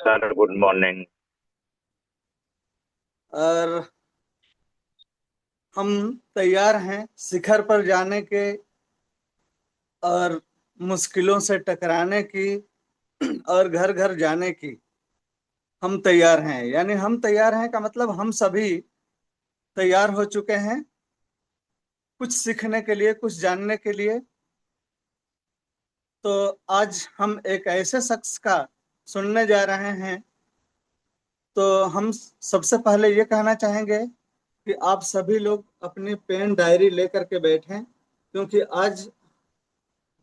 Sir, good morning. और हम तैयार हैं शिखर पर जाने के और मुश्किलों से टकराने की और घर घर जाने की। हम तैयार हैं, यानी हम तैयार हैं का मतलब हम सभी तैयार हो चुके हैं कुछ सीखने के लिए, कुछ जानने के लिए। तो आज हम एक ऐसे शख्स का सुनने जा रहे हैं। तो हम सबसे पहले ये कहना चाहेंगे कि आप सभी लोग अपनी पेन डायरी लेकर के बैठें, क्योंकि आज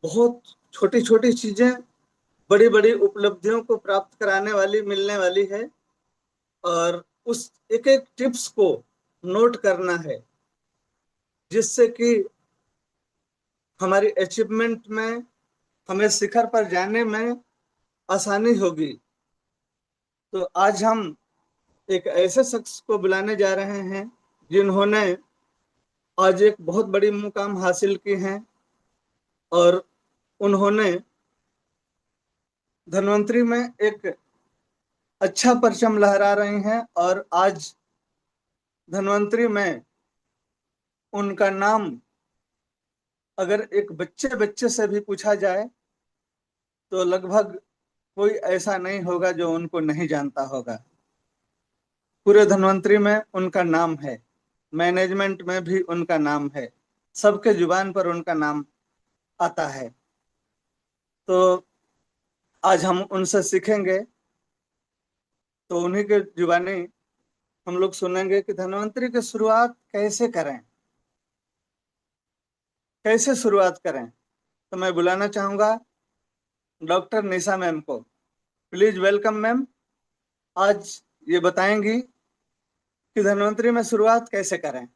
बहुत छोटी छोटी चीजें बड़ी बड़ी उपलब्धियों को प्राप्त कराने वाली मिलने वाली है। और उस एक एक टिप्स को नोट करना है, जिससे कि हमारी अचीवमेंट में, हमें शिखर पर जाने में आसानी होगी। तो आज हम एक ऐसे शख्स को बुलाने जा रहे हैं जिन्होंने आज एक बहुत बड़ी मुकाम हासिल की है। और उन्होंने धन्वंतरी में एक अच्छा परचम लहरा रहे हैं। और आज धन्वंतरी में उनका नाम अगर एक बच्चे बच्चे से भी पूछा जाए तो लगभग कोई ऐसा नहीं होगा जो उनको नहीं जानता होगा। पूरे धन्वंतरी में उनका नाम है, मैनेजमेंट में भी उनका नाम है, सबके जुबान पर उनका नाम आता है। तो आज हम उनसे सीखेंगे। तो उन्हीं के जुबानी हम लोग सुनेंगे कि धन्वंतरी की शुरुआत कैसे करें, कैसे शुरुआत करें। तो मैं बुलाना चाहूंगा डॉक्टर निशा मैम को। Please welcome ma'am. आज ये बताएंगी कि धन्वंतरी में शुरुआत कैसे करें,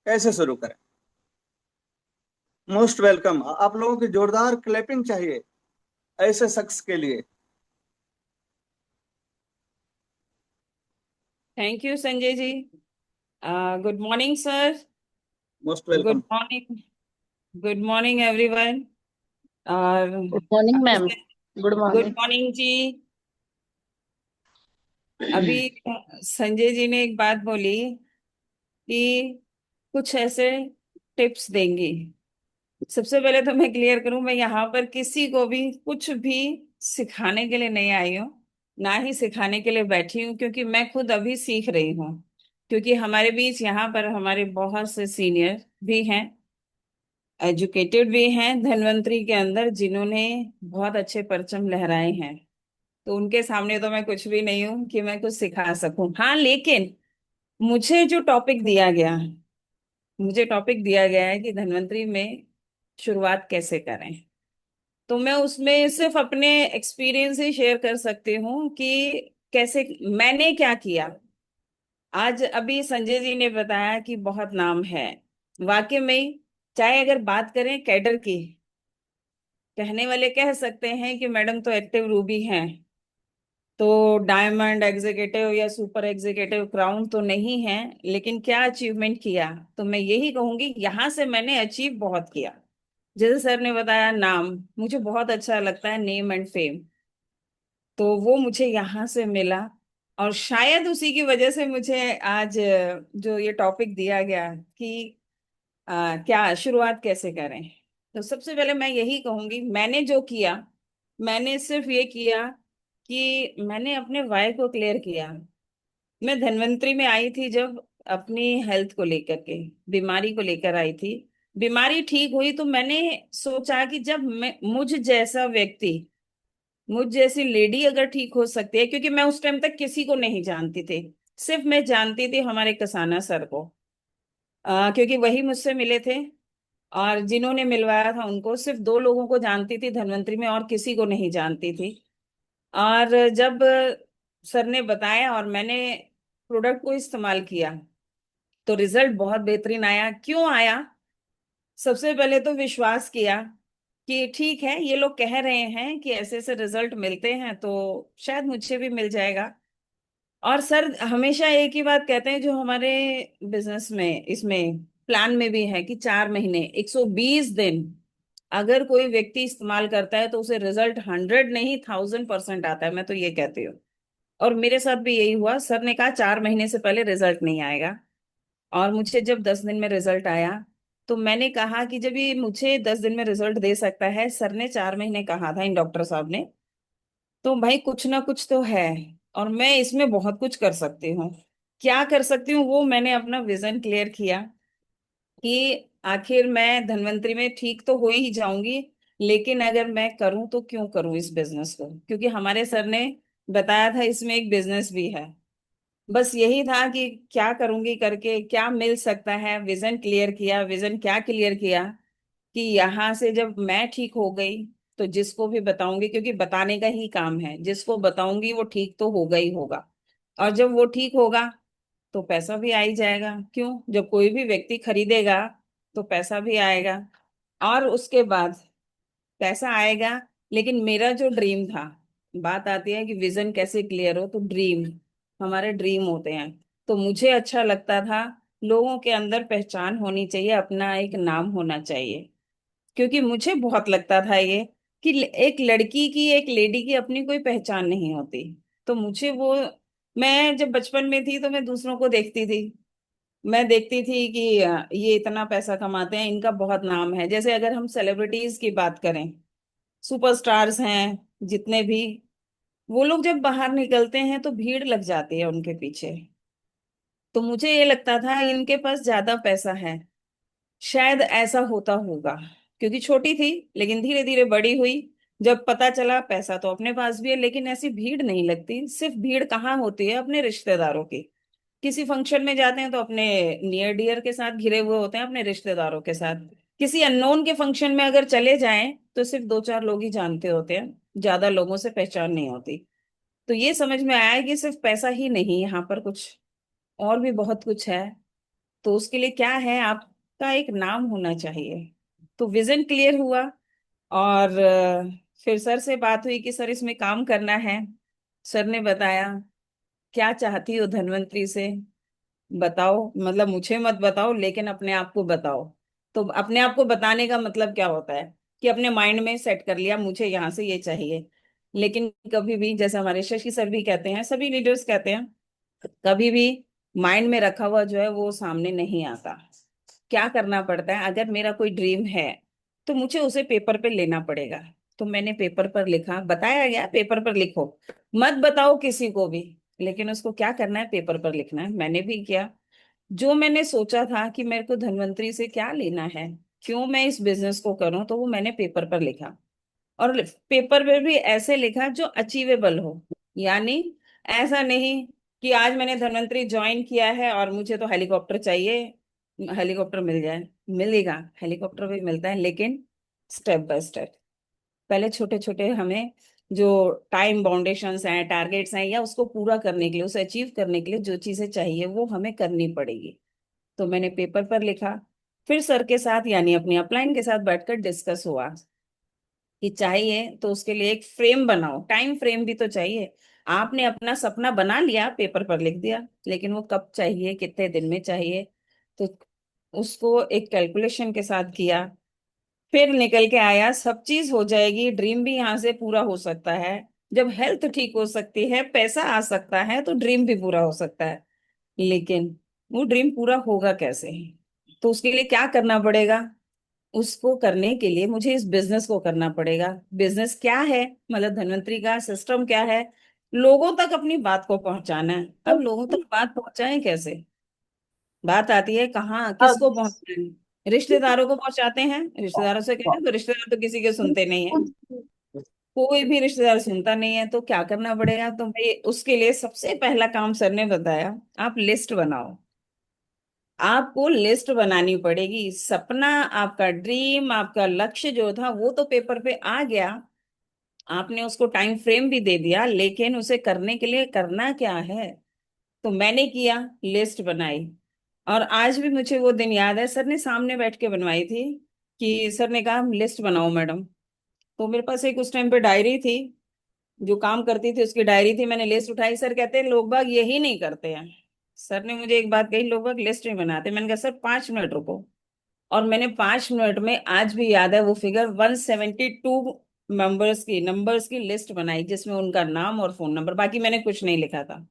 कैसे शुरू करें। Most welcome. आप लोगों की जोरदार क्लैपिंग चाहिए ऐसे शख्स के लिए। Thank you Sanjay ji. Good morning sir. Most good welcome. Morning. Good morning everyone. और गुड मॉर्निंग अभी ma'am. Good good morning. Morning ji. अभी संजय जी ने एक बात बोली कि कुछ ऐसे टिप्स देंगी। सबसे पहले तो मैं क्लियर करूं, मैं यहाँ पर किसी को भी कुछ भी सिखाने के लिए नहीं आई हूँ, ना ही सिखाने के लिए बैठी हूँ, क्योंकि मैं खुद अभी सीख रही हूँ। क्योंकि हमारे बीच यहाँ पर हमारे बहुत से सीनियर भी हैं, एजुकेटेड भी हैं धन्वंतरी के अंदर, जिन्होंने बहुत अच्छे परचम लहराए हैं। तो उनके सामने तो मैं कुछ भी नहीं हूँ कि मैं कुछ सिखा सकूं। हाँ, लेकिन मुझे जो टॉपिक दिया गया, मुझे टॉपिक दिया गया है कि धन्वंतरी में शुरुआत कैसे करें, तो मैं उसमें सिर्फ अपने एक्सपीरियंस ही शेयर कर सकती हूँ कि कैसे मैंने क्या किया। आज अभी संजय जी ने बताया कि बहुत नाम है, वाकई में। चाहे अगर बात करें कैडर की, कहने वाले कह सकते हैं कि मैडम तो एक्टिव रूबी हैं, तो डायमंड एग्जीक्यूटिव या सुपर एग्जीक्यूटिव क्राउन तो नहीं है, लेकिन क्या अचीवमेंट किया। तो मैं यही कहूंगी, यहाँ से मैंने अचीव बहुत किया। जैसे सर ने बताया, नाम मुझे बहुत अच्छा लगता है, नेम एंड फेम, तो वो मुझे यहाँ से मिला। और शायद उसी की वजह से मुझे आज जो ये टॉपिक दिया गया कि क्या शुरुआत कैसे करें। तो सबसे पहले मैं यही कहूंगी, मैंने जो किया, मैंने सिर्फ ये किया कि मैंने अपने वाय को क्लियर किया। मैं धन्वंतरी में आई थी जब अपनी हेल्थ को लेकर के, बीमारी को लेकर आई थी। बीमारी ठीक हुई तो मैंने सोचा कि जब मैं, मुझ जैसा व्यक्ति, मुझ जैसी लेडी अगर ठीक हो सकती है, क्योंकि मैं उस टाइम तक किसी को नहीं जानती थी, सिर्फ मैं जानती थी हमारे कसाना सर को, क्योंकि वही मुझसे मिले थे। और जिन्होंने मिलवाया था उनको, सिर्फ दो लोगों को जानती थी धन्वंतरी में, और किसी को नहीं जानती थी। और जब सर ने बताया और मैंने प्रोडक्ट को इस्तेमाल किया, तो रिजल्ट बहुत बेहतरीन आया। क्यों आया? सबसे पहले तो विश्वास किया कि ठीक है, ये लोग कह रहे हैं कि ऐसे ऐसे रिजल्ट मिलते हैं, तो शायद मुझे भी मिल जाएगा। और सर हमेशा एक ही बात कहते हैं, जो हमारे बिजनेस में, इसमें प्लान में भी है, कि 4 महीने 120 दिन अगर कोई व्यक्ति इस्तेमाल करता है तो उसे रिजल्ट 100 नहीं 1000% आता है, मैं तो ये कहती हूँ। और मेरे साथ भी यही हुआ। सर ने कहा 4 महीने से पहले रिजल्ट नहीं आएगा, और मुझे जब 10 दिन में रिजल्ट आया, तो मैंने कहा कि जब ये मुझे 10 दिन में रिजल्ट दे सकता है, सर ने 4 महीने कहा था इन डॉक्टर साहब ने, तो भाई कुछ ना कुछ तो है, और मैं इसमें बहुत कुछ कर सकती हूँ। क्या कर सकती हूँ, वो मैंने अपना विजन क्लियर किया कि आखिर मैं धन्वंतरी में ठीक तो हो ही जाऊंगी, लेकिन अगर मैं करूं तो क्यों करूं इस बिजनेस को, क्योंकि हमारे सर ने बताया था इसमें एक बिजनेस भी है। बस यही था कि क्या करूंगी करके क्या मिल सकता है। विजन क्लियर किया। विजन क्या क्लियर किया कि यहाँ से जब मैं ठीक हो गई तो जिसको भी बताऊंगी, क्योंकि बताने का ही काम है, जिसको बताऊंगी वो ठीक तो होगा ही होगा। और जब वो ठीक होगा तो पैसा भी आ ही जाएगा। क्यों, जब कोई भी व्यक्ति खरीदेगा तो पैसा भी आएगा। और उसके बाद पैसा आएगा, लेकिन मेरा जो ड्रीम था, बात आती है कि विजन कैसे क्लियर हो, तो ड्रीम, हमारे ड्रीम होते हैं। तो मुझे अच्छा लगता था लोगों के अंदर पहचान होनी चाहिए, अपना एक नाम होना चाहिए। क्योंकि मुझे बहुत लगता था ये कि एक लड़की की, एक लेडी की अपनी कोई पहचान नहीं होती। तो मुझे वो, मैं जब बचपन में थी तो मैं दूसरों को देखती थी। मैं देखती थी कि ये इतना पैसा कमाते हैं, इनका बहुत नाम है। जैसे अगर हम सेलिब्रिटीज की बात करें, सुपरस्टार्स हैं जितने भी, वो लोग जब बाहर निकलते हैं तो भीड़ लग जाती है उनके पीछे। तो मुझे ये लगता था इनके पास ज्यादा पैसा है, शायद ऐसा होता होगा। क्योंकि छोटी थी, लेकिन धीरे धीरे बड़ी हुई। जब पता चला पैसा तो अपने पास भी है, लेकिन ऐसी भीड़ नहीं लगती। सिर्फ भीड़ कहाँ होती है, अपने रिश्तेदारों की। किसी फंक्शन में जाते हैं तो अपने नियर डियर के साथ घिरे हुए होते हैं, अपने रिश्तेदारों के साथ। किसी अननोन के फंक्शन में अगर चले जाएं तो सिर्फ 2-4 लोग ही जानते होते हैं, ज्यादा लोगों से पहचान नहीं होती। तो ये समझ में आया कि सिर्फ पैसा ही नहीं, यहाँ पर कुछ और भी बहुत कुछ है। तो उसके लिए क्या है, आपका एक नाम होना चाहिए। तो विजन क्लियर हुआ। और फिर सर से बात हुई कि सर इसमें काम करना है। सर ने बताया क्या चाहती हो धन्वंतरी से, बताओ, मतलब मुझे मत बताओ लेकिन अपने आप को बताओ। तो अपने आप को बताने का मतलब क्या होता है कि अपने माइंड में सेट कर लिया मुझे यहाँ से ये चाहिए। लेकिन कभी भी, जैसे हमारे शशि सर भी कहते हैं, सभी लीडर्स कहते हैं, कभी भी माइंड में रखा हुआ जो है वो सामने नहीं आता। क्या करना पड़ता है, अगर मेरा कोई ड्रीम है तो मुझे उसे पेपर पे लेना पड़ेगा। तो मैंने पेपर पर लिखा, बताया गया पेपर पर लिखो, मत बताओ किसी को भी, लेकिन उसको क्या करना है, पेपर पर लिखना है। मैंने भी किया। जो मैंने सोचा था कि मेरे को धनवंतरी से क्या लेना है, क्यों मैं इस बिजनेस को करूं, तो वो मैंने पेपर पर लिखा। और पेपर पे भी ऐसे लिखा जो अचीवेबल हो। यानी ऐसा नहीं कि आज मैंने धनवंतरी ज्वाइन किया है और मुझे तो हेलीकॉप्टर चाहिए, हेलीकॉप्टर मिल जाए, मिलेगा, हेलीकॉप्टर भी मिलता है, लेकिन स्टेप बाय स्टेप। पहले छोटे छोटे हमें जो टाइम बाउंडेशंस हैं, टारगेट्स हैं, या उसको पूरा करने के लिए, उसे अचीव करने के लिए जो चीजें चाहिए वो हमें करनी पड़ेगी। तो मैंने पेपर पर लिखा। फिर सर के साथ यानी अपनी अपलाइन के साथ बैठकर डिस्कस हुआ कि चाहिए तो उसके लिए एक फ्रेम बनाओ, टाइम फ्रेम भी तो चाहिए। आपने अपना सपना बना लिया, पेपर पर लिख दिया, लेकिन वो कब चाहिए, कितने दिन में चाहिए, तो उसको एक कैलकुलेशन के साथ किया। फिर निकल के आया सब चीज हो जाएगी, ड्रीम भी यहाँ से पूरा हो सकता है। जब हेल्थ ठीक हो सकती है, पैसा आ सकता है, तो ड्रीम भी पूरा हो सकता है। लेकिन वो ड्रीम पूरा होगा कैसे, तो उसके लिए क्या करना पड़ेगा, उसको करने के लिए मुझे इस बिजनेस को करना पड़ेगा। बिजनेस क्या है, मतलब धनवंतरी का सिस्टम क्या है, लोगों तक अपनी बात को पहुंचाना है। अब लोगों तक बात पहुंचाएं कैसे, बात आती है कहाँ किसको पहुंचाएं। रिश्तेदारों को पहुंचाते हैं, रिश्तेदारों से कहें तो रिश्तेदार तो किसी के सुनते नहीं है, कोई भी रिश्तेदार सुनता नहीं है। तो क्या करना पड़ेगा, तो भाई उसके लिए सबसे पहला काम सर ने बताया, आप लिस्ट बनाओ। आपको लिस्ट बनानी पड़ेगी। सपना, आपका ड्रीम, आपका लक्ष्य जो था वो तो पेपर पे आ गया, आपने उसको टाइम फ्रेम भी दे दिया, लेकिन उसे करने के लिए करना क्या है। तो मैंने किया, लिस्ट बनाई। और आज भी मुझे वो दिन याद है, सर ने सामने बैठ के बनवाई थी कि सर ने कहा लिस्ट बनाओ मैडम। तो मेरे पास एक उस टाइम पे डायरी थी, जो काम करती थी उसकी डायरी थी। मैंने लिस्ट उठाई, सर कहते हैं लोग बाग यही नहीं करते हैं। सर ने मुझे एक बात कही, लोग बाग लिस्ट नहीं बनाते। मैंने कहा सर 5 मिनट रुको, और मैंने 5 मिनट में, आज भी याद है वो फिगर, 172 नंबर्स की लिस्ट बनाई, जिसमें उनका नाम और फोन नंबर, बाकी मैंने कुछ नहीं लिखा था।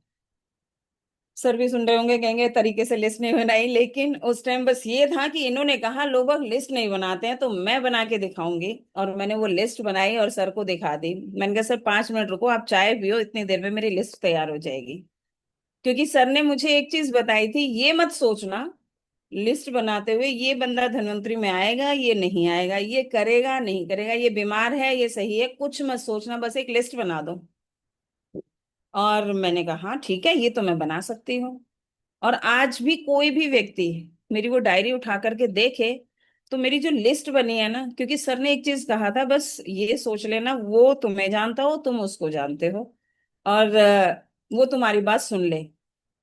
सर भी सुन रहे होंगे, कहेंगे तरीके से लिस्ट नहीं बनाई, लेकिन उस टाइम बस ये था कि इन्होंने कहा लोग अब लिस्ट नहीं बनाते हैं तो मैं बना के दिखाऊंगी। और मैंने वो लिस्ट बनाई और सर को दिखा दी। मैंने कहा सर 5 मिनट रुको, आप चाय पियो, इतनी देर में मेरी लिस्ट तैयार हो जाएगी। क्योंकि सर ने मुझे एक चीज बताई थी, ये मत सोचना लिस्ट बनाते हुए ये बंदा धनवंतरी में आएगा, ये नहीं आएगा, ये करेगा नहीं करेगा, ये बीमार है, ये सही है, कुछ मत सोचना, बस एक लिस्ट बना दो। और मैंने कहा हाँ ठीक है, ये तो मैं बना सकती हूँ। और आज भी कोई भी व्यक्ति मेरी वो डायरी उठा करके देखे, तो मेरी जो लिस्ट बनी है ना, क्योंकि सर ने एक चीज कहा था, बस ये सोच लेना वो तुम्हें जानता हो, तुम उसको जानते हो, और वो तुम्हारी बात सुन ले।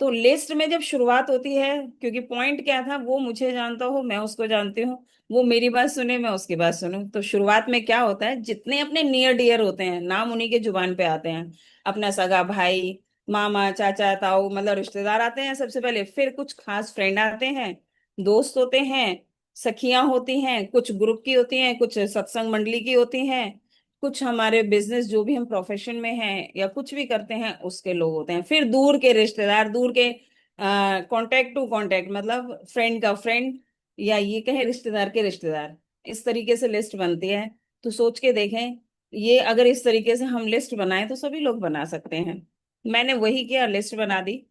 तो लिस्ट में जब शुरुआत होती है, क्योंकि पॉइंट क्या था, वो मुझे जानता हो, मैं उसको जानती हूँ, वो मेरी बात सुने, मैं उसकी बात सुनूं, तो शुरुआत में क्या होता है, जितने अपने नियर डियर होते हैं, नाम उन्हीं के जुबान पे आते हैं। अपना सगा भाई, मामा, चाचा, ताऊ, मतलब रिश्तेदार आते हैं सबसे पहले, फिर कुछ खास फ्रेंड आते हैं, दोस्त होते हैं, सखियां होती हैं, कुछ ग्रुप की होती हैं, कुछ सत्संग मंडली की होती हैं, कुछ हमारे बिजनेस जो भी हम प्रोफेशन में हैं या कुछ भी करते हैं उसके लोग होते हैं, फिर दूर के रिश्तेदार, दूर के कांटेक्ट टू कांटेक्ट, मतलब फ्रेंड का फ्रेंड, या ये कहे रिश्तेदार के रिश्तेदार। इस तरीके से लिस्ट बनती है। तो सोच के देखें, ये अगर इस तरीके से हम लिस्ट बनाएं तो सभी लोग बना सकते हैं। मैंने वही किया, लिस्ट बना दी।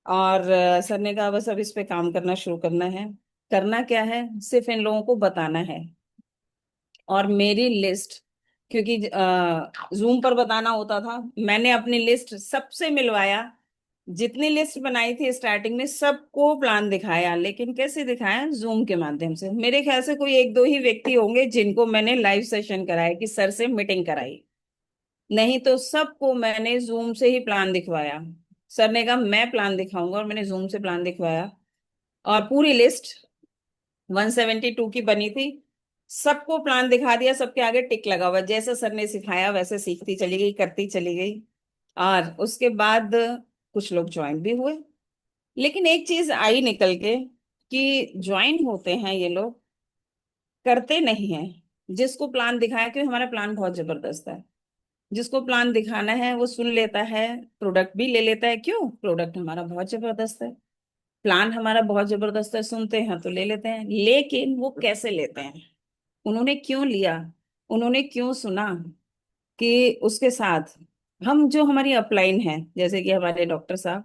और सर ने कहा बस अब इस पे काम करना शुरू करना है। करना क्या है, सिर्फ इन लोगों को बताना है। और मेरी लिस्ट, क्योंकि जूम पर बताना होता था, मैंने अपनी लिस्ट सबसे मिलवाया। जितनी लिस्ट बनाई थी स्टार्टिंग में सबको प्लान दिखाया, लेकिन कैसे दिखाया, जूम के माध्यम से। मेरे ख्याल से कोई एक दो ही व्यक्ति होंगे जिनको मैंने लाइव सेशन कराया, कि सर से मीटिंग कराई, नहीं तो सबको मैंने जूम से ही प्लान दिखवाया। सर ने कहा मैं प्लान दिखाऊंगा, और मैंने जूम से प्लान दिखवाया। और पूरी लिस्ट 172 की बनी थी, सबको प्लान दिखा दिया, सबके आगे टिक लगा हुआ, जैसे सर ने सिखाया वैसे सीखती चली गई, करती चली गई। और उसके बाद कुछ लोग ज्वाइन भी हुए। लेकिन एक चीज आई निकल के, कि ज्वाइन होते हैं ये लोग, करते नहीं हैं। जिसको प्लान दिखाया, क्योंकि हमारा प्लान बहुत जबरदस्त है, जिसको प्लान दिखाना है वो सुन लेता है, प्रोडक्ट भी ले लेता है। क्यों, प्रोडक्ट हमारा बहुत जबरदस्त है, प्लान हमारा बहुत जबरदस्त है, सुनते हैं तो ले लेते हैं। लेकिन वो कैसे लेते हैं, उन्होंने क्यों लिया, उन्होंने क्यों सुना, कि उसके साथ हम जो हमारी अपलाइन है, जैसे कि हमारे डॉक्टर साहब,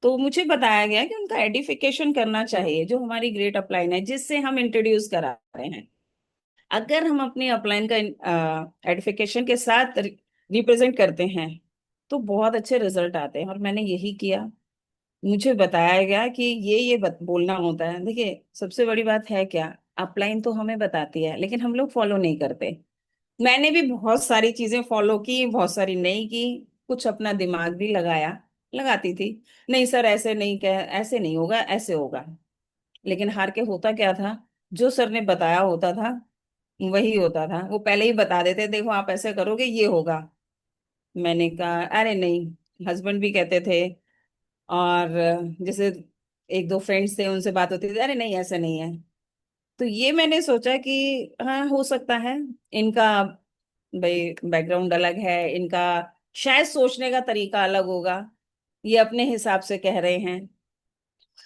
तो मुझे बताया गया कि उनका एडिफिकेशन करना चाहिए, जो हमारी ग्रेट अपलाइन है जिससे हम इंट्रोड्यूस करा रहे हैं। अगर हम अपनी अपलाइन का एडिफिकेशन के साथ रिप्रेजेंट करते हैं तो बहुत अच्छे रिजल्ट आते हैं, और मैंने यही किया। मुझे बताया गया कि ये बोलना होता है। देखिए सबसे बड़ी बात है क्या, अपलाइन तो हमें बताती है, लेकिन हम लोग फॉलो नहीं करते। मैंने भी बहुत सारी चीजें फॉलो की, बहुत सारी नहीं की, कुछ अपना दिमाग भी लगाया, लगाती थी। नहीं सर ऐसे नहीं, कह ऐसे नहीं होगा, ऐसे होगा। लेकिन हार के होता क्या था, जो सर ने बताया होता था वही होता था। वो पहले ही बता देते, देखो आप ऐसे करोगे ये होगा। मैंने कहा अरे नहीं, हस्बैंड भी कहते थे, और जैसे एक दो फ्रेंड्स थे उनसे बात होती थी, अरे नहीं ऐसा नहीं है। तो ये मैंने सोचा कि हाँ हो सकता है इनका, भाई बैकग्राउंड अलग है इनका, शायद सोचने का तरीका अलग होगा, ये अपने हिसाब से कह रहे हैं।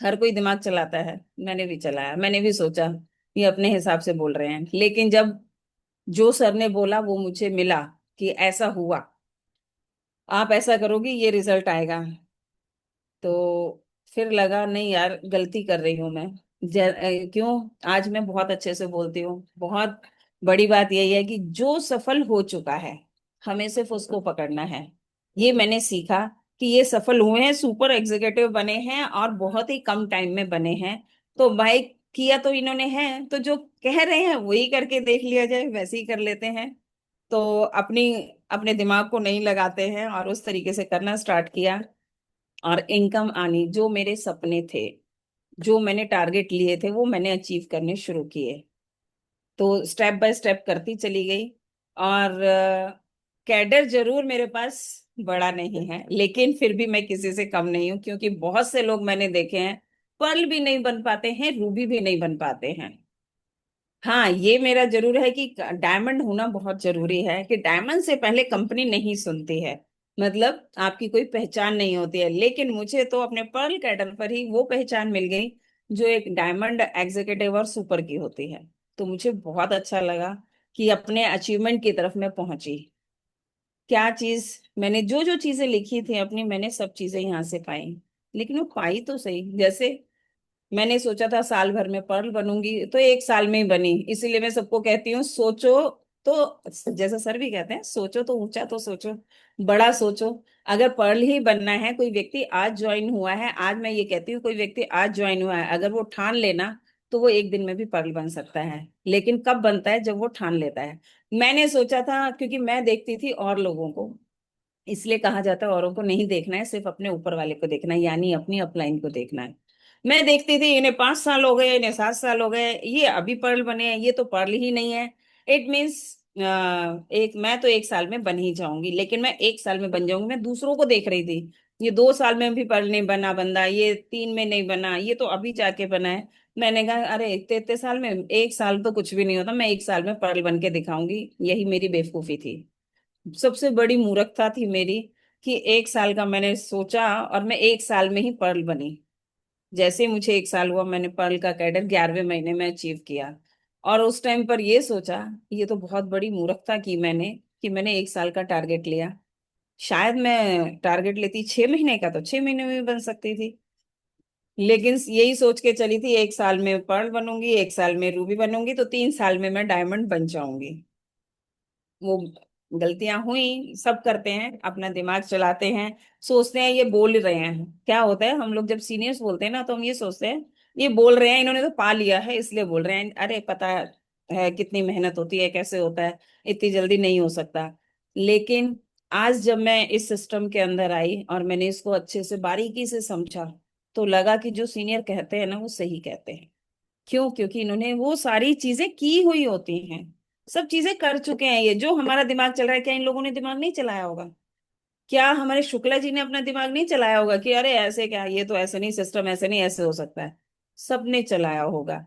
हर कोई दिमाग चलाता है, मैंने भी चलाया, मैंने भी सोचा ये अपने हिसाब से बोल रहे हैं। लेकिन जब जो सर ने बोला वो मुझे मिला, कि ऐसा हुआ, आप ऐसा करोगे ये रिजल्ट आएगा, तो फिर लगा नहीं यार, गलती कर रही हूं मैं। क्यों, आज मैं बहुत अच्छे से बोलती हूँ। बहुत बड़ी बात यही है कि जो सफल हो चुका है, हमें सिर्फ उसको पकड़ना है। ये मैंने सीखा कि ये सफल हुए हैं, सुपर एग्जीक्यूटिव बने हैं, और बहुत ही कम टाइम में बने हैं। तो भाई किया तो इन्होंने है, तो जो कह रहे हैं वही करके देख लिया जाए, वैसे ही कर लेते हैं। तो अपनी अपने दिमाग को नहीं लगाते हैं, और उस तरीके से करना स्टार्ट किया। और इनकम आनी, जो मेरे सपने थे, जो मैंने टारगेट लिए थे, वो मैंने अचीव करने शुरू किए। तो स्टेप बाय स्टेप करती चली गई। और कैडर जरूर मेरे पास बड़ा नहीं है, लेकिन फिर भी मैं किसी से कम नहीं हूँ, क्योंकि बहुत से लोग मैंने देखे हैं पर्ल भी नहीं बन पाते हैं, रूबी भी नहीं बन पाते हैं। हाँ, ये मेरा जरूर है कि डायमंड होना बहुत जरूरी है, कि डायमंड से पहले कंपनी नहीं सुनती है, मतलब आपकी कोई पहचान नहीं होती है। लेकिन मुझे तो अपने पर्ल कैडर पर ही वो पहचान मिल गई जो एक डायमंड एग्जीक्यूटिव और सुपर की होती है। तो मुझे बहुत अच्छा लगा कि अपने अचीवमेंट की तरफ मैं पहुंची। क्या चीज, मैंने जो जो चीजें लिखी थी अपनी, मैंने सब चीजें यहाँ से पाई। लेकिन वो पाई तो सही, जैसे मैंने सोचा था साल भर में पर्ल बनूंगी, तो एक साल में ही बनी। इसीलिए मैं सबको कहती हूँ सोचो तो, जैसा सर भी कहते हैं, सोचो तो ऊंचा, तो सोचो, बड़ा सोचो। अगर पर्ल ही बनना है, कोई व्यक्ति आज ज्वाइन हुआ है, आज मैं ये कहती हूँ कोई व्यक्ति आज ज्वाइन हुआ है, अगर वो ठान लेना तो वो एक दिन में भी पर्ल बन सकता है। लेकिन कब बनता है? जब वो ठान लेता है। मैंने सोचा था, क्योंकि मैं देखती थी और लोगों को, इसलिए कहा जाता है औरों को नहीं देखना है, सिर्फ अपने ऊपर वाले को देखना है, यानी अपनी अपलाइन को देखना है। मैं देखती थी इन्हें 5 साल हो गए, इन्हें 7 साल हो गए, ये अभी पर्ल बने हैं, ये तो पर्ल ही नहीं है। इट मीन्स एक, मैं तो एक साल में बन ही जाऊंगी, लेकिन मैं एक साल में बन जाऊंगी। मैं दूसरों को देख रही थी, ये 2 साल में भी पर्ल नहीं बना बंदा, ये 3 में नहीं बना, ये तो अभी जाके बना है। मैंने कहा अरे इतने इतने साल में, एक साल तो कुछ भी नहीं होता, मैं एक साल में पर्ल बन के दिखाऊंगी। यही मेरी बेवकूफी थी, सबसे बड़ी मूर्खता थी मेरी, कि एक साल का मैंने सोचा और मैं एक साल में ही पर्ल बनी। जैसे ही मुझे एक साल हुआ, मैंने पर्ल का कैडर 11वें महीने में अचीव किया। और उस टाइम पर ये सोचा, ये तो बहुत बड़ी मूर्खता की मैंने, कि मैंने एक साल का टारगेट लिया। शायद मैं टारगेट लेती 6 महीने का, तो 6 महीने में भी बन सकती थी। लेकिन यही सोच के चली थी एक साल में पर्ल बनूंगी, एक साल में रूबी बनूंगी, तो 3 साल में मैं डायमंड बन जाऊंगी। वो गलतियां हुई, सब करते हैं, अपना दिमाग चलाते हैं, सोचते हैं ये बोल रहे हैं। क्या होता है, हम लोग जब सीनियर्स बोलते हैं ना, तो हम ये सोचते हैं ये बोल रहे हैं, इन्होंने तो पा लिया है इसलिए बोल रहे हैं। अरे पता है कितनी मेहनत होती है, कैसे होता है, इतनी जल्दी नहीं हो सकता। लेकिन आज जब मैं इस सिस्टम के अंदर आई और मैंने इसको अच्छे से बारीकी से समझा, तो लगा कि जो सीनियर कहते हैं ना, वो सही कहते हैं। क्यों? क्योंकि इन्होंने वो सारी चीजें की हुई होती हैं, सब चीजें कर चुके हैं। ये जो हमारा दिमाग चल रहा है, क्या इन लोगों ने दिमाग नहीं चलाया होगा? क्या हमारे शुक्ला जी ने अपना दिमाग नहीं चलाया होगा कि अरे ऐसे क्या, ये तो ऐसे नहीं, सिस्टम ऐसे नहीं, ऐसे हो सकता है? सबने चलाया होगा।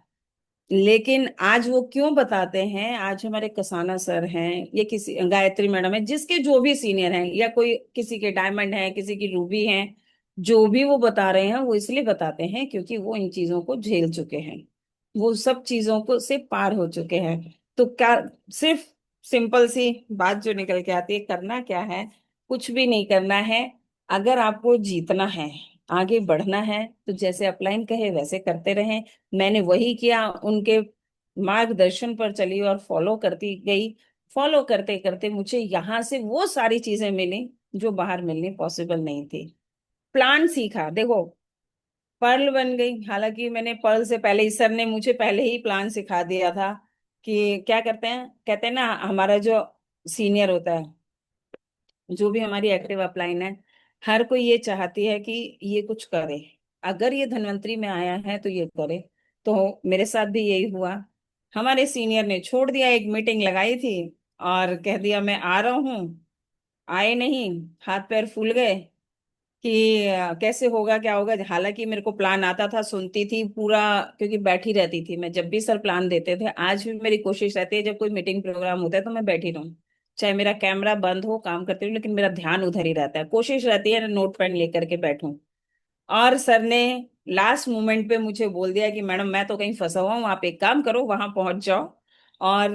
लेकिन आज वो क्यों बताते हैं? आज हमारे कसाना सर हैं, ये किसी गायत्री मैडम है, जिसके जो भी सीनियर हैं, या कोई किसी के डायमंड है, किसी की रूबी है, जो भी वो बता रहे हैं, वो इसलिए बताते हैं क्योंकि वो इन चीजों को झेल चुके हैं, वो सब चीजों को से पार हो चुके हैं। तो क्या, सिर्फ सिंपल सी बात जो निकल के आती है, करना क्या है? कुछ भी नहीं करना है। अगर आपको जीतना है, आगे बढ़ना है, तो जैसे अपलाइन कहे वैसे करते रहें। मैंने वही किया, उनके मार्गदर्शन पर चली और फॉलो करती गई। फॉलो करते करते मुझे यहाँ से वो सारी चीजें मिली जो बाहर मिलनी पॉसिबल नहीं थी। प्लान सीखा, देखो, पर्ल बन गई। हालांकि मैंने पर्ल से पहले ही, सर ने मुझे पहले ही प्लान सिखा दिया था कि क्या करते हैं, कहते हैं ना, हमारा जो सीनियर होता है, जो भी हमारी एक्टिव अपलाइन है, हर कोई ये चाहती है कि ये कुछ करे, अगर ये धनवंतरी में आया है तो ये करे। तो मेरे साथ भी यही हुआ। हमारे सीनियर ने छोड़ दिया, एक मीटिंग लगाई थी और कह दिया मैं आ रहा हूँ, आए नहीं, हाथ पैर फूल गए कि कैसे होगा, क्या होगा। हालांकि मेरे को प्लान आता था, सुनती थी पूरा, क्योंकि बैठी रहती थी मैं जब भी सर प्लान देते थे। आज भी मेरी कोशिश रहती है, जब कोई मीटिंग प्रोग्राम होता है तो मैं बैठी रहूं, चाहे मेरा कैमरा बंद हो, काम करते हुए, लेकिन मेरा ध्यान उधर ही रहता है। कोशिश रहती है नोट पेन लेकर के बैठूं। और सर ने लास्ट मोमेंट पे मुझे बोल दिया कि मैडम मैं तो कहीं फंसा हुआ हूँ, आप एक काम करो, वहां पहुंच जाओ और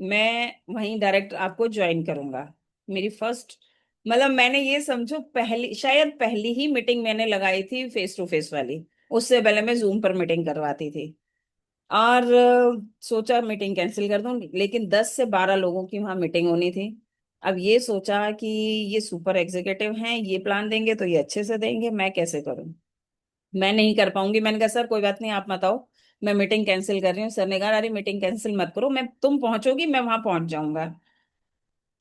मैं वहीं डायरेक्ट आपको ज्वाइन करूंगा। मेरी फर्स्ट, मतलब मैंने ये समझो पहली, शायद पहली ही मीटिंग मैंने लगाई थी फेस टू फेस वाली। उससे पहले मैं जूम पर मीटिंग करवाती थी। और सोचा मीटिंग कैंसिल कर दूं, लेकिन 10 से 12 लोगों की वहां मीटिंग होनी थी। अब ये सोचा कि ये सुपर एग्जीक्यूटिव हैं, ये प्लान देंगे तो ये अच्छे से देंगे, मैं कैसे करूं? मैं नहीं कर पाऊंगी। मैंने कहा सर कोई बात नहीं, आप मत आओ, मैं मीटिंग कैंसिल कर रही हूँ। सर ने कहा अरे मीटिंग कैंसिल मत करो, मैं, तुम पहुंचोगी, मैं वहां पहुंच जाऊंगा।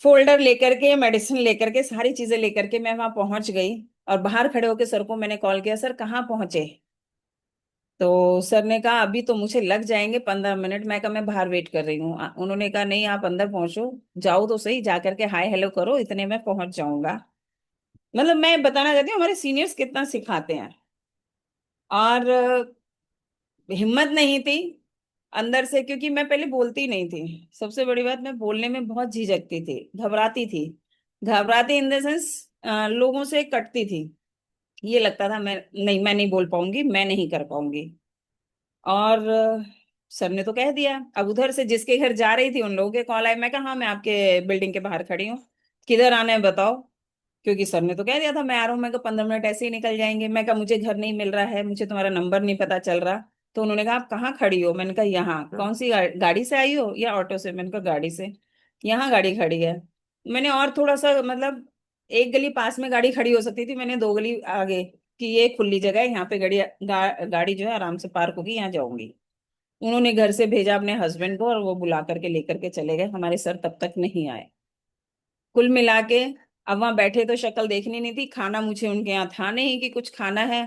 फोल्डर लेकर के, मेडिसिन लेकर के, सारी चीजें लेकर के मैं वहां पहुंच गई। और बाहर खड़े होकर सर को मैंने कॉल किया, सर कहाँ पहुंचे? तो सर ने कहा अभी तो मुझे लग जाएंगे 15 मिनट। मैं कहा मैं बाहर वेट कर रही हूँ। उन्होंने कहा नहीं, आप अंदर पहुंचो, जाओ तो सही, जा करके हाय हेलो करो, इतने में पहुंच जाऊंगा। मतलब मैं बताना चाहती हूँ हमारे सीनियर्स कितना सिखाते हैं। और हिम्मत नहीं थी, अंदर से, क्योंकि मैं पहले बोलती नहीं थी, सबसे बड़ी बात, मैं बोलने में बहुत झिझकती थी, घबराती थी। घबराती इन द सेंस, लोगों से कटती थी। ये लगता था मैं नहीं बोल पाऊंगी, मैं नहीं कर पाऊंगी। और सर ने तो कह दिया। अब उधर से जिसके घर जा रही थी उन लोगों के कॉल आए। मैं कहा हाँ, मैं आपके बिल्डिंग के बाहर खड़ी हूँ, किधर आना है बताओ। क्योंकि सर ने तो कह दिया था मैं आ रहा हूँ। मैं कहा 15 मिनट ऐसे ही निकल जाएंगे। मैं कहा मुझे घर नहीं मिल रहा है, मुझे तुम्हारा नंबर नहीं पता चल रहा। तो उन्होंने कहा आप कहाँ खड़ी हो? मैंने कहा यहाँ। कौन सी गाड़ी से आई हो या ऑटो से? मैंने कहा गाड़ी से। यहाँ गाड़ी खड़ी है। मैंने और थोड़ा सा मतलब, एक गली पास में गाड़ी खड़ी हो सकती थी, मैंने दो गली आगे कि ये खुली जगह है, यहाँ पे गाड़ी जो है आराम से पार्क होगी, यहाँ जाऊंगी। उन्होंने घर से भेजा अपने हस्बैंड को, और वो बुला करके लेकर के चले गए। हमारे सर तब तक नहीं आए। कुल मिला के, अब वहां बैठे तो शक्ल देखनी नहीं थी, खाना मुझे उनके यहाँ था नहीं कि कुछ खाना है।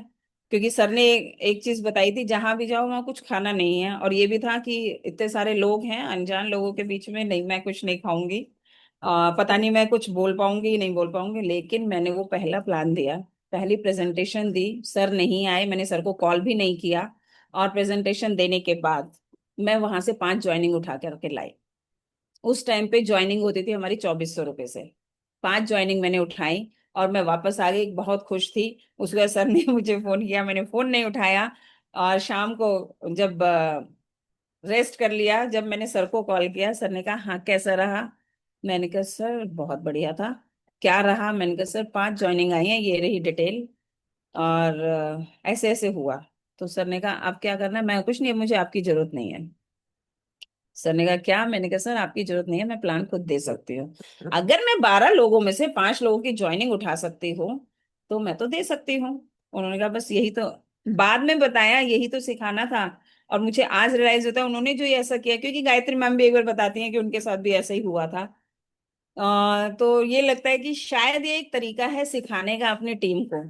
क्योंकि सर ने एक चीज बताई थी, जहां भी जाओ वहां कुछ खाना नहीं है। और ये भी था कि इतने सारे लोग हैं, अनजान लोगों के बीच में, नहीं मैं कुछ नहीं खाऊंगी। पता नहीं मैं कुछ बोल पाऊंगी नहीं बोल पाऊंगी। लेकिन मैंने वो पहला प्लान दिया, पहली प्रेजेंटेशन दी। सर नहीं आए, मैंने सर को कॉल भी नहीं किया। और प्रेजेंटेशन देने के बाद मैं वहां से 5 ज्वाइनिंग उठा करके लाई। उस टाइम पे ज्वाइनिंग होती थी हमारी 2400 रुपये से। 5 ज्वाइनिंग मैंने उठाई, और मैं वापस आ गई, बहुत खुश थी। उसके बाद सर ने मुझे फोन किया, मैंने फोन नहीं उठाया। और शाम को जब रेस्ट कर लिया, जब मैंने सर को कॉल किया, सर ने कहा हाँ कैसा रहा? मैंने कहा सर बहुत बढ़िया था। क्या रहा? मैंने कहा सर 5 ज्वाइनिंग आई है, ये रही डिटेल। और ऐसे ऐसे हुआ। तो सर ने कहा आप क्या करना है? मैं कुछ नहीं, अब मुझे आपकी जरूरत नहीं है। सर ने कहा क्या? मैंने कहा सर आपकी जरूरत नहीं है, मैं प्लान खुद दे सकती हूँ। अगर मैं 12 लोगों में से 5 लोगों की ज्वाइनिंग उठा सकती हूँ, तो मैं तो दे सकती हूँ। उन्होंने कहा बस यही तो, बाद में बताया यही तो सिखाना था। और मुझे आज रियलाइज होता है उन्होंने जो ये ऐसा किया, क्योंकि गायत्री मैम भी एक बार बताती हैं कि उनके साथ भी ऐसा ही हुआ था। तो ये लगता है कि शायद ये एक तरीका है सिखाने का अपनी टीम को।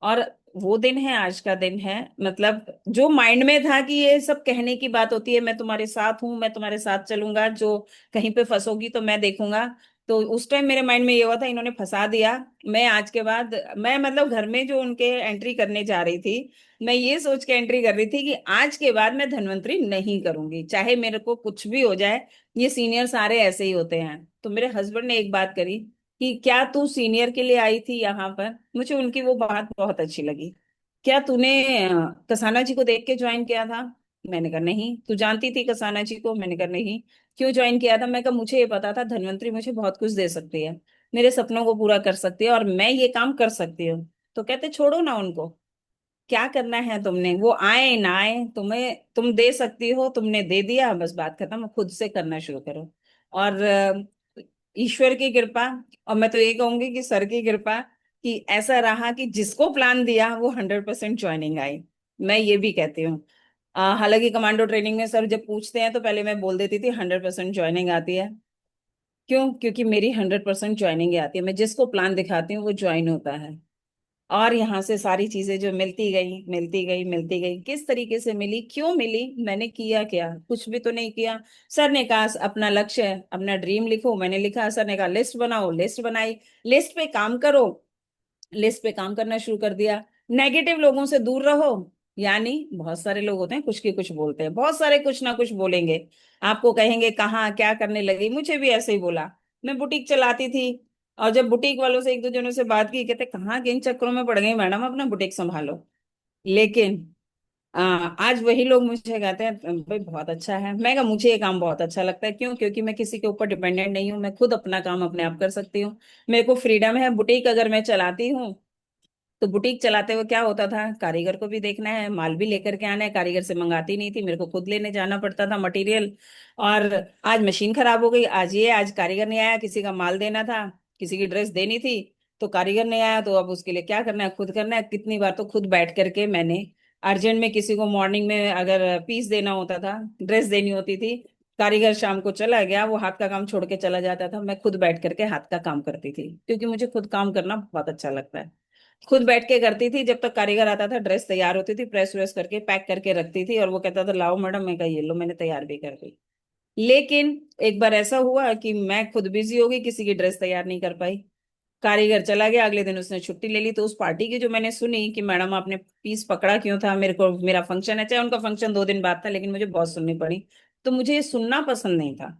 और वो दिन है, आज का दिन है। मतलब जो माइंड में था कि ये सब कहने की बात होती है, मैं तुम्हारे साथ हूं, मैं तुम्हारे साथ चलूंगा, जो कहीं पे फंसोगी तो मैं देखूंगा। तो उस टाइम मेरे माइंड में ये हुआ था, इन्होंने फंसा दिया। मैं आज के बाद, मैं मतलब घर में जो उनके एंट्री करने जा रही थी, मैं ये सोच के एंट्री कर रही थी कि आज के बाद मैं धन्वंतरी नहीं करूंगी, चाहे मेरे को कुछ भी हो जाए। ये सीनियर सारे ऐसे ही होते हैं। तो मेरे हस्बैंड ने एक बात करी कि क्या तू सीनियर के लिए आई थी यहाँ पर? मुझे उनकी वो बात बहुत अच्छी लगी। क्या तूने कसाना जी को देख के ज्वाइन किया था? मैंने कहा नहीं। तू जानती थी कसाना जी को? मैंने कहा नहीं। क्यों ज्वाइन किया था? मैं कहा मुझे ये पता था धन्वंतरी मुझे बहुत कुछ दे सकती है, मेरे सपनों को पूरा कर सकती है, और मैं ये काम कर सकती हूँ। तो कहते छोड़ो ना उनको, क्या करना है तुमने, वो आए ना आए, तुम्हें तुम दे सकती हो, तुमने दे दिया, बस बात खत्म, खुद से करना शुरू करो। और ईश्वर की कृपा, और मैं तो ये कहूंगी कि सर की कृपा, कि ऐसा रहा कि जिसको प्लान दिया वो 100% ज्वाइनिंग आई। मैं ये भी कहती हूँ। हालांकि कमांडो ट्रेनिंग में सर जब पूछते हैं तो पहले मैं बोल देती थी 100% ज्वाइनिंग आती है। क्यों? क्योंकि मेरी 100% ज्वाइनिंग आती है, मैं जिसको प्लान दिखाती हूँ वो ज्वाइन होता है। और यहाँ से सारी चीजें जो मिलती गई मिलती गई मिलती गई, किस तरीके से मिली, क्यों मिली, मैंने किया क्या? कुछ भी तो नहीं किया। सर ने कहा अपना लक्ष्य है, अपना ड्रीम लिखो, मैंने लिखा। सर ने कहा लिस्ट बनाओ, लिस्ट बनाई। लिस्ट पे काम करो, लिस्ट पे काम करना शुरू कर दिया। नेगेटिव लोगों से दूर रहो। यानी बहुत सारे लोग होते हैं कुछ के कुछ बोलते हैं, बहुत सारे कुछ ना कुछ बोलेंगे, आपको कहेंगे कहाँ क्या करने लगी। मुझे भी ऐसे ही बोला। मैं बुटीक चलाती थी, और जब बुटीक वालों से एक दो जनों से बात की, कहते कहाँ किन चक्करों में पड़ गई मैडम, अपना बुटीक संभालो। लेकिन आज वही लोग मुझे कहते हैं भाई बहुत अच्छा है। मैं कहा मुझे ये काम बहुत अच्छा लगता है। क्यों? क्योंकि मैं किसी के ऊपर डिपेंडेंट नहीं हूँ, मैं खुद अपना काम अपने आप कर सकती हूँ। मेरे को फ्रीडम है। बुटीक अगर मैं चलाती हूँ, तो बुटीक चलाते हुए क्या होता था, कारीगर को भी देखना है, माल भी लेकर के आना है। कारीगर से मंगाती नहीं थी, मेरे को खुद लेने जाना पड़ता था मटेरियल। और आज मशीन खराब हो गई, आज कारीगर नहीं आया, किसी का माल देना था, किसी की ड्रेस देनी थी, तो कारीगर नहीं आया, तो अब उसके लिए क्या करना है, खुद करना है। कितनी बार तो खुद बैठ करके मैंने अर्जेंट में किसी को मॉर्निंग में अगर पीस देना होता था, ड्रेस देनी होती थी, कारीगर शाम को चला गया, वो हाथ का काम छोड़ के चला जाता था, मैं खुद बैठ करके हाथ का काम करती थी, क्योंकि मुझे खुद काम करना बहुत अच्छा लगता है। खुद बैठ के करती थी। जब तक कारीगर आता था, ड्रेस तैयार होती थी, प्रेस व्रेस करके पैक करके रखती थी, और वो कहता था लाओ मैडम, मैं कहा ये लो, मैंने तैयार भी कर दी। लेकिन एक बार ऐसा हुआ कि मैं खुद बिजी हो गई, किसी की ड्रेस तैयार नहीं कर पाई। कारीगर चला गया, अगले दिन उसने छुट्टी ले ली। तो उस पार्टी की जो मैंने सुनी कि मैडम आपने पीस पकड़ा क्यों था, मेरे को मेरा फंक्शन है, चाहे उनका फंक्शन 2 दिन बाद था, लेकिन मुझे बहुत सुननी पड़ी। तो मुझे ये सुनना पसंद नहीं था।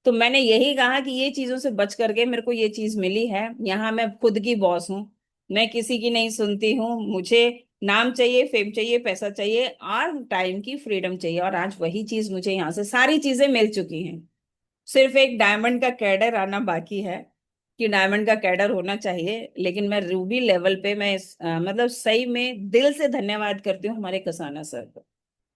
तो मैंने यही कहा कि ये चीजों से बच करके मेरे को ये चीज मिली है, यहाँ मैं खुद की बॉस हूँ, मैं किसी की नहीं सुनती हूँ। मुझे नाम चाहिए, फेम चाहिए, पैसा चाहिए और टाइम की फ्रीडम चाहिए, और आज वही चीज मुझे यहाँ से सारी चीजें मिल चुकी हैं। सिर्फ एक डायमंड का कैडर आना बाकी है, कि डायमंड का कैडर होना चाहिए। लेकिन मैं रूबी लेवल पे मैं मतलब सही में दिल से धन्यवाद करती हूँ हमारे कसाना सर को,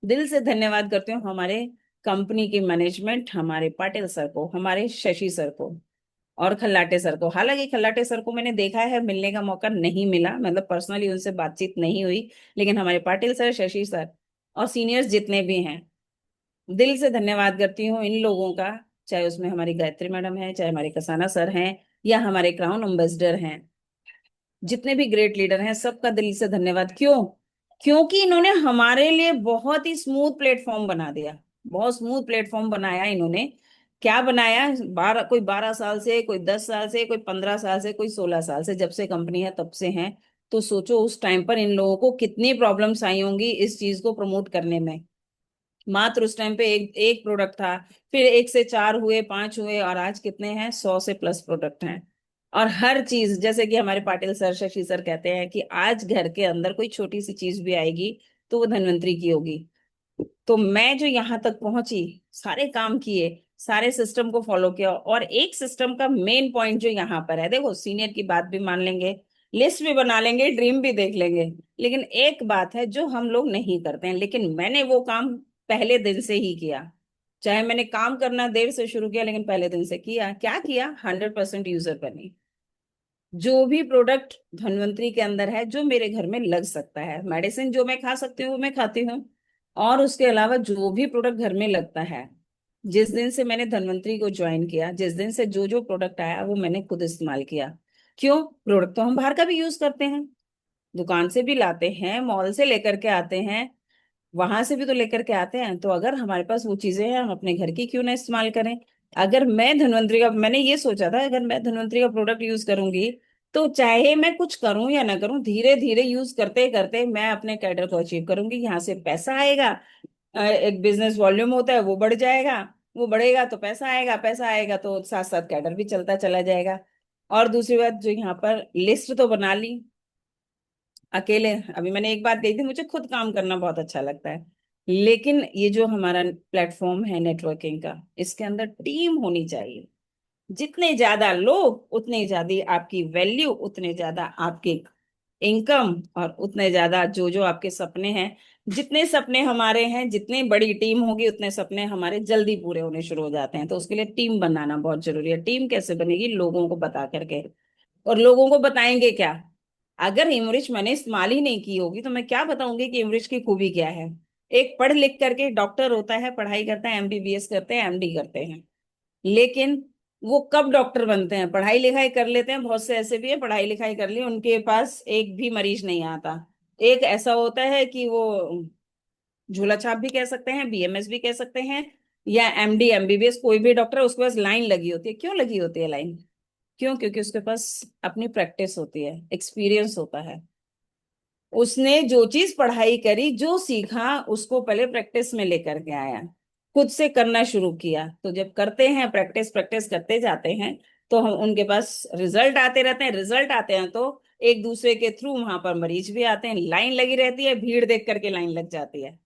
दिल से धन्यवाद करती हूँ हमारे कंपनी की मैनेजमेंट, हमारे पाटिल सर को, हमारे शशि सर को और खल्लाटे सर को। हालांकि खल्लाटे सर को मैंने देखा है, मिलने का मौका नहीं मिला, मतलब पर्सनली उनसे बातचीत नहीं हुई। लेकिन हमारे पाटिल सर, शशि सर और सीनियर्स जितने भी हैं, दिल से धन्यवाद करती हूँ इन लोगों का। चाहे उसमें हमारी गायत्री मैडम है, चाहे हमारे कसाना सर हैं, या हमारे क्राउन एम्बेसडर हैं, जितने भी ग्रेट लीडर हैं, सबका दिल से धन्यवाद। क्यों? क्योंकि इन्होंने हमारे लिए बहुत ही स्मूथ प्लेटफॉर्म बना दिया, बहुत स्मूथ प्लेटफॉर्म बनाया इन्होंने। क्या बनाया? 12, कोई 12 साल से, कोई 10 साल से, कोई 15 साल से, कोई 16 साल से, जब से कंपनी है तब से हैं। तो सोचो उस टाइम पर इन लोगों को कितनी प्रॉब्लम्स आई होंगी इस चीज को प्रमोट करने में। मात्र उस टाइम पे एक एक प्रोडक्ट था, फिर 1 से 4 हुए, 5 हुए, और आज कितने हैं? 100 से प्लस प्रोडक्ट हैं। और हर चीज, जैसे कि हमारे पाटिल सर, शशि सर कहते हैं कि आज घर के अंदर कोई छोटी सी चीज भी आएगी तो वो धन्वंतरी की होगी। तो मैं जो यहाँ तक पहुंची, सारे काम किए, सारे सिस्टम को फॉलो किया, और एक सिस्टम का मेन पॉइंट जो यहाँ पर है, देखो सीनियर की बात भी मान लेंगे, लिस्ट भी बना लेंगे, ड्रीम भी देख लेंगे, लेकिन एक बात है जो हम लोग नहीं करते हैं, लेकिन मैंने वो काम पहले दिन से ही किया। चाहे मैंने काम करना देर से शुरू किया, लेकिन पहले दिन से किया। क्या किया? 100% यूजर बनी। जो भी प्रोडक्ट धन्वंतरी के अंदर है, जो मेरे घर में लग सकता है, मेडिसिन जो मैं खा सकती हूँ वो मैं खाती हूँ, और उसके अलावा जो भी प्रोडक्ट घर में लगता है, जिस दिन से मैंने धन्वंतरी को ज्वाइन किया, जिस दिन से जो जो प्रोडक्ट आया वो मैंने खुद इस्तेमाल किया। क्यों? प्रोडक्ट तो हम बाहर का भी यूज करते हैं, दुकान से भी लाते हैं, मॉल से लेकर के आते हैं, वहां से भी तो लेकर के आते हैं। तो अगर हमारे पास वो चीजें हैं, हम अपने घर की क्यों ना इस्तेमाल करें? अगर मैं धन्वंतरी का, मैंने ये सोचा था, अगर मैं धन्वंतरी का प्रोडक्ट यूज करूंगी, तो चाहे मैं कुछ करूं या ना करूं, धीरे धीरे यूज करते करते मैं अपने कैडर को अचीव करूंगी, यहाँ से पैसा आएगा। एक बिजनेस वॉल्यूम होता है, वो बढ़ जाएगा, वो बढ़ेगा तो पैसा आएगा, पैसा आएगा तो साथ साथ कैडर भी चलता चला जाएगा। और दूसरी बात, जो यहाँ पर लिस्ट तो बना ली अकेले। अभी मैंने एक बात कही थी, मुझे खुद काम करना बहुत अच्छा लगता है, लेकिन ये जो हमारा प्लेटफॉर्म है नेटवर्किंग का, इसके अंदर टीम होनी चाहिए। जितने ज्यादा लोग, उतने ज्यादा आपकी वैल्यू, उतने ज्यादा आपके इनकम, और उतने ज्यादा जो जो आपके सपने हैं। जितने सपने हमारे हैं, जितनी बड़ी टीम होगी, उतने सपने हमारे जल्दी पूरे होने शुरू हो जाते हैं। तो उसके लिए टीम बनाना बहुत जरूरी है। टीम कैसे बनेगी? लोगों को बता करके। और लोगों को बताएंगे क्या? अगर इमरिच मैंने इस्तेमाल ही नहीं की होगी तो मैं क्या बताऊंगी कि इमरिच की खूबी क्या है? एक पढ़ लिख करके डॉक्टर होता है, पढ़ाई करता है, एमबीबीएस करते हैं, एमडी करते हैं, लेकिन वो कब डॉक्टर बनते हैं? पढ़ाई लिखाई कर लेते हैं, बहुत से ऐसे भी है पढ़ाई लिखाई कर ली, उनके पास एक भी मरीज नहीं आता। एक ऐसा होता है कि वो झोला छाप भी कह सकते हैं, बीएमएस भी कह सकते हैं, या एमडी एमबीबीएस, कोई भी डॉक्टर, उसके पास लाइन लगी होती है। क्यों लगी होती है लाइन? क्यों? क्योंकि उसके पास अपनी प्रैक्टिस होती है, एक्सपीरियंस होता है। उसने जो चीज पढ़ाई करी, जो सीखा, उसको पहले प्रैक्टिस में लेकर के आया, खुद से करना शुरू किया। तो जब करते हैं, प्रैक्टिस प्रैक्टिस करते जाते हैं, तो हम उनके पास रिजल्ट आते रहते हैं। रिजल्ट आते हैं तो एक दूसरे के थ्रू वहां पर मरीज भी आते हैं, लाइन लगी रहती है, भीड़ देख करके लाइन लग जाती है।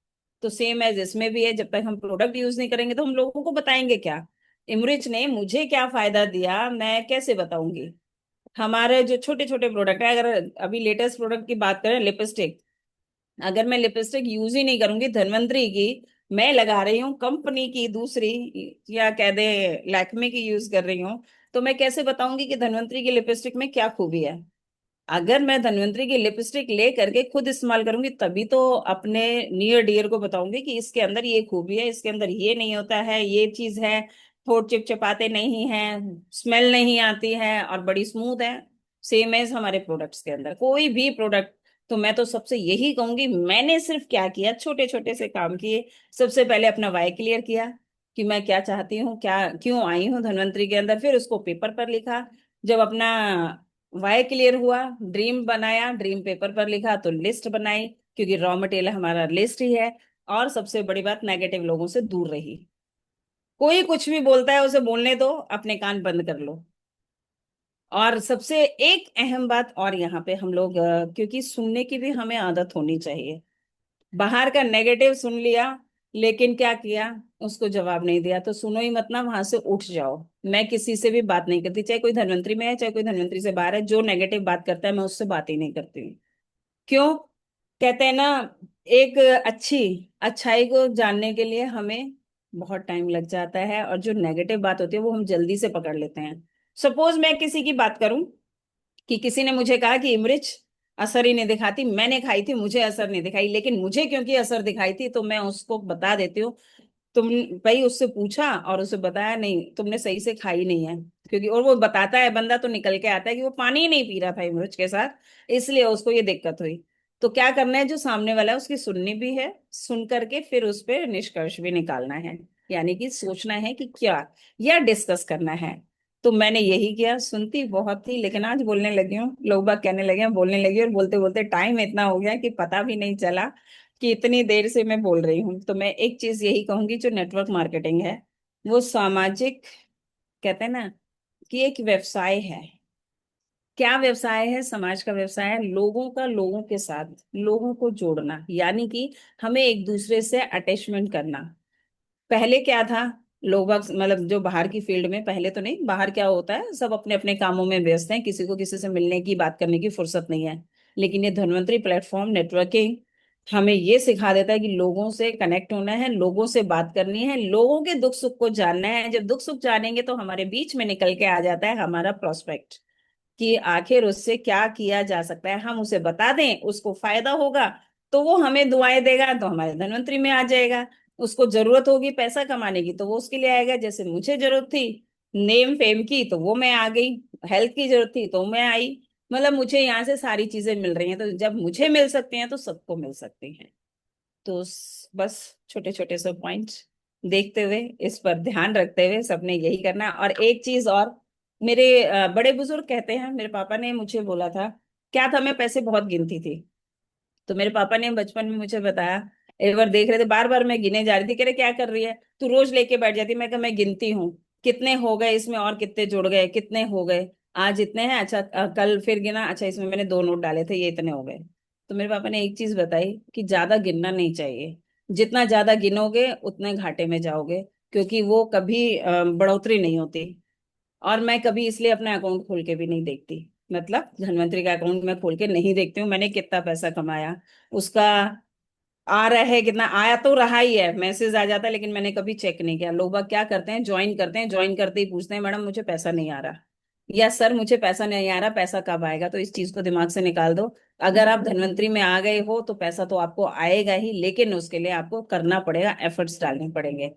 तो सेम एज इसमें भी है, जब तक हम प्रोडक्ट यूज नहीं करेंगे तो हम लोगों को बताएंगे क्या? इमरिच ने मुझे क्या फायदा दिया, मैं कैसे बताऊंगी? हमारे जो छोटे छोटे प्रोडक्ट है, अगर अभी लेटेस्ट प्रोडक्ट की बात करें, लिपस्टिक, अगर मैं लिपस्टिक यूज ही नहीं करूंगी धन्वंतरी की, मैं लगा रही हूँ कंपनी की दूसरी, या कह दे लैक्मे की यूज कर रही हूँ, तो मैं कैसे बताऊंगी कि धन्वंतरी की लिपस्टिक में क्या खूबी है? अगर मैं धन्वंतरी की लिपस्टिक ले करके खुद इस्तेमाल करूंगी, तभी तो अपने नियर डियर को बताऊंगी कि इसके अंदर ये खूबी है, इसके अंदर ये नहीं होता है, ये चीज है, होठ चिपचिपाते नहीं हैं, स्मेल नहीं आती है, और बड़ी स्मूथ है। सेम एज हमारे प्रोडक्ट्स के अंदर कोई भी प्रोडक्ट। तो मैं तो सबसे यही कहूंगी, मैंने सिर्फ क्या किया, छोटे छोटे से काम किए। सबसे पहले अपना वाई क्लियर किया, कि मैं क्या चाहती हूँ, क्या क्यों आई हूँ धन्वंतरी के अंदर, फिर उसको पेपर पर लिखा। जब अपना वाई क्लियर हुआ, ड्रीम बनाया, ड्रीम पेपर पर लिखा तो लिस्ट बनाई, क्योंकि रॉ मटेरियल हमारा लिस्ट ही है। और सबसे बड़ी बात, नेगेटिव लोगों से दूर रही। कोई कुछ भी बोलता है उसे बोलने दो, अपने कान बंद कर लो। और सबसे एक अहम बात और यहाँ पे हम लोग क्योंकि सुनने की भी हमें आदत होनी चाहिए। बाहर का नेगेटिव सुन लिया, लेकिन क्या किया, उसको जवाब नहीं दिया, तो सुनो ही मत ना, वहां से उठ जाओ। मैं किसी से भी बात नहीं करती, चाहे कोई धनवंतरी में है चाहे कोई धनवंतरी से बाहर है, जो नेगेटिव बात करता है मैं उससे बात ही नहीं करती हूँ। क्यों? कहते हैं ना, एक अच्छी अच्छाई को जानने के लिए हमें बहुत टाइम लग जाता है, और जो नेगेटिव बात होती है वो हम जल्दी से पकड़ लेते हैं। सपोज मैं किसी की बात करूं कि किसी ने मुझे कहा कि इमरिच असर ही नहीं दिखाती, मैंने खाई थी मुझे असर नहीं दिखाई, लेकिन मुझे क्योंकि असर दिखाई थी तो मैं उसको बता देती हूँ। तुम भाई उससे पूछा और उसे बताया नहीं, तुमने सही से खाई नहीं है। क्योंकि और वो बताता है बंदा तो निकल के आता है कि वो पानी ही नहीं पी रहा था इमरुच के साथ, इसलिए उसको ये दिक्कत हुई। तो क्या करना है, जो सामने वाला है उसकी सुननी भी है, सुन करके फिर उस पर निष्कर्ष भी निकालना है। यानी कि सोचना है कि क्या, या डिस्कस करना है। तो मैंने यही किया, सुनती बहुत थी, लेकिन आज बोलने लगी हूँ, लोग बाग कहने लगे हैं बोलने लगी, और बोलते बोलते टाइम इतना हो गया कि पता भी नहीं चला कि इतनी देर से मैं बोल रही हूँ। तो मैं एक चीज यही कहूंगी, जो नेटवर्क मार्केटिंग है वो सामाजिक, कहते हैं ना, कि एक व्यवसाय है। क्या व्यवसाय है? समाज का व्यवसाय है, लोगों का लोगों के साथ, लोगों को जोड़ना, यानी कि हमें एक दूसरे से अटैचमेंट करना। पहले क्या था, लोग मतलब जो बाहर की फील्ड में, पहले तो नहीं, बाहर क्या होता है, सब अपने अपने कामों में व्यस्त हैं, किसी को किसी से मिलने की बात करने की फुर्सत नहीं है। लेकिन ये धन्वंतरी प्लेटफॉर्म नेटवर्किंग हमें ये सिखा देता है कि लोगों से कनेक्ट होना है, लोगों से बात करनी है, लोगों के दुख सुख को जानना है। जब दुख सुख जानेंगे तो हमारे बीच में निकल के आ जाता है हमारा प्रोस्पेक्ट, कि आखिर उससे क्या किया जा सकता है। हम उसे बता दें, उसको फायदा होगा तो वो हमें दुआएं देगा, तो हमारे धनवंतरी में आ जाएगा। उसको जरूरत होगी पैसा कमाने की तो वो उसके लिए आएगा, जैसे मुझे जरूरत थी नेम फेम की तो वो मैं आ गई, हेल्थ की जरूरत थी तो मैं आई। मतलब मुझे यहाँ से सारी चीजें मिल रही हैं, तो जब मुझे मिल सकती हैं तो सबको मिल सकती हैं। तो बस छोटे छोटे से पॉइंट्स देखते हुए, इस पर ध्यान रखते हुए सबने यही करना है। और एक चीज और, मेरे बड़े बुजुर्ग कहते हैं, मेरे पापा ने मुझे बोला था, क्या था, मैं पैसे बहुत गिनती थी। तो मेरे पापा ने बचपन में मुझे बताया, एक बार देख रहे थे, बार बार मैं गिने जा रही थी, कह रहे क्या कर रही है तू, रोज लेके बैठ जाती। मैं कहा मैं गिनती हूँ कितने हो गए इसमें, और कितने जुड़ गए, कितने हो गए, आज इतने हैं, अच्छा कल फिर गिना, अच्छा इसमें मैंने दो नोट डाले थे, ये इतने हो गए। तो मेरे पापा ने एक चीज बताई कि ज्यादा गिनना नहीं चाहिए, जितना ज्यादा गिनोगे उतने घाटे में जाओगे, क्योंकि वो कभी बढ़ोतरी नहीं होती। और मैं कभी इसलिए अपना अकाउंट खोल के भी नहीं देखती, मतलब धनवंतरी का अकाउंट मैं खोल के नहीं देखती हूँ मैंने कितना पैसा कमाया, उसका आ रहा है कितना, आया तो रहा ही है, मैसेज आ जाता है, लेकिन मैंने कभी चेक नहीं किया। लोग बाग क्या करते हैं, ज्वाइन करते हैं, ज्वाइन करते ही पूछते हैं मैडम मुझे पैसा नहीं आ रहा, या सर मुझे पैसा नहीं आ रहा, पैसा कब आएगा। तो इस चीज को दिमाग से निकाल दो। अगर आप धनवंतरी में आ गए हो तो पैसा तो आपको आएगा ही, लेकिन उसके लिए आपको करना पड़ेगा, एफर्ट्स डालने पड़ेंगे।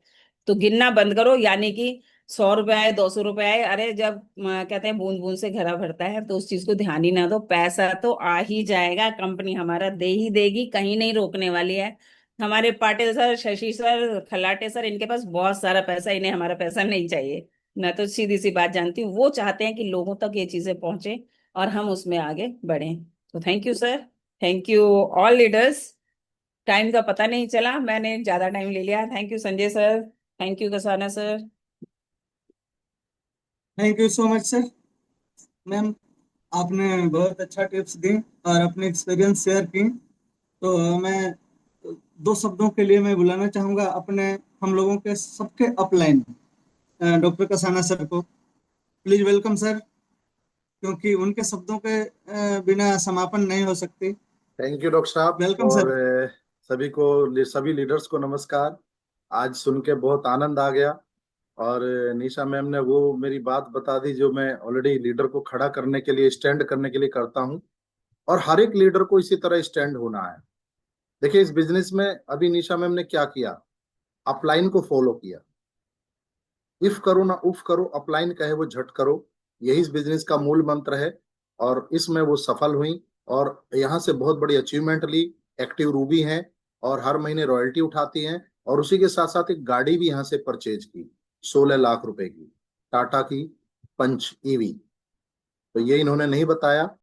तो गिनना बंद करो, यानी कि 100 रुपए आए, 200 रुपए आए, अरे जब कहते हैं बूंद बूंद से घड़ा भरता है, तो उस चीज को ध्यान ही ना दो, पैसा तो आ ही जाएगा, कंपनी हमारा दे ही देगी, कहीं नहीं रोकने वाली है। हमारे Patil sir, Shashi sir, Khalate sir, इनके पास बहुत सारा पैसा, इन्हें हमारा पैसा नहीं चाहिए। मैं तो सीधी सी बात जानती हूँ, वो चाहते हैं कि लोगों तक ये चीजें पहुंचे और हम उसमें आगे बढ़े। तो thank you sir, thank you all leaders. Time का पता नहीं चला, मैंने ज्यादा टाइम ले लिया। Thank you Sanjay sir, thank you Kasana sir. Thank you so much sir. Ma'am, आपने बहुत अच्छा टिप्स दी और अपने एक्सपीरियंस शेयर की। तो मैं दो शब्दों के लिए मैं बुलाना चाहूंगा अपने, हम लोगों के सबके अपलाइन, डॉक्टर कसाना सर को। प्लीज वेलकम सर, क्योंकि उनके शब्दों के बिना समापन नहीं हो सकती। थैंक यू डॉक्टर साहब। वेलकम और सर। सभी लीडर्स को नमस्कार। आज सुन के बहुत आनंद आ गया। और निशा मैम ने वो मेरी बात बता दी जो मैं ऑलरेडी लीडर को खड़ा करने के लिए, स्टैंड करने के लिए करता हूँ। और हर एक लीडर को इसी तरह स्टैंड होना है। देखिए इस बिजनेस में अभी निशा मैम ने क्या किया, अपलाइन को फॉलो किया। इफ करो ना उफ करो, अपलाइन कहे वो झट करो, यही इस बिजनेस का मूल मंत्र है। और इसमें वो सफल हुई और यहाँ से बहुत बड़ी अचीवमेंट ली। एक्टिव रूबी हैं और हर महीने रॉयल्टी उठाती हैं। और उसी के साथ साथ एक गाड़ी भी यहाँ से परचेज की, 16 लाख रुपए की, टाटा की पंच ईवी। तो ये इन्होंने नहीं बताया।